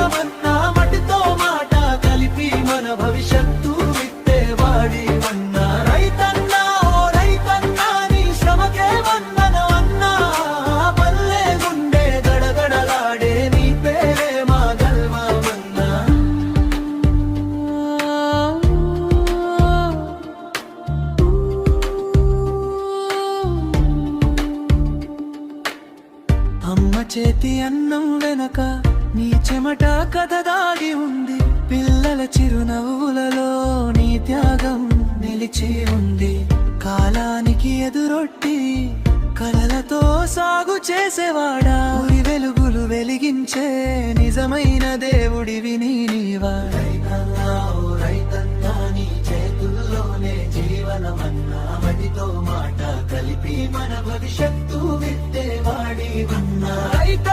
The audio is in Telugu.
జీవనమన్నా మట్టితో మాట కలిపి మన భవిష్యత్తు విత్తేవాడివన్నా రైతన్నా ఓ రైతన్నా నీ శ్రమకే వందనమన్నా పల్లె గుండె గడగడలాడే నీ పేరే మా గర్వమన్నా అమ్మ చేతి అన్నం వెనక నీ చెమట కథ దాగి ఉంది పిల్లల చిరునవ్వులలో నీ త్యాగం నిలిచి ఉంది కాలానికి ఎదురొట్టి కలలతో సాగు చేసేవాడా ఊరి వెలుగులు వెలిగించే నిజమైన దేవుడివి నీవా రైతన్నా ఓ రైతన్నా నీ చేతుల్లోనే జీవనమన్నా మడితో మాట కలిపి మన భవిష్యత్తు విత్తేవాడివన్నా రైత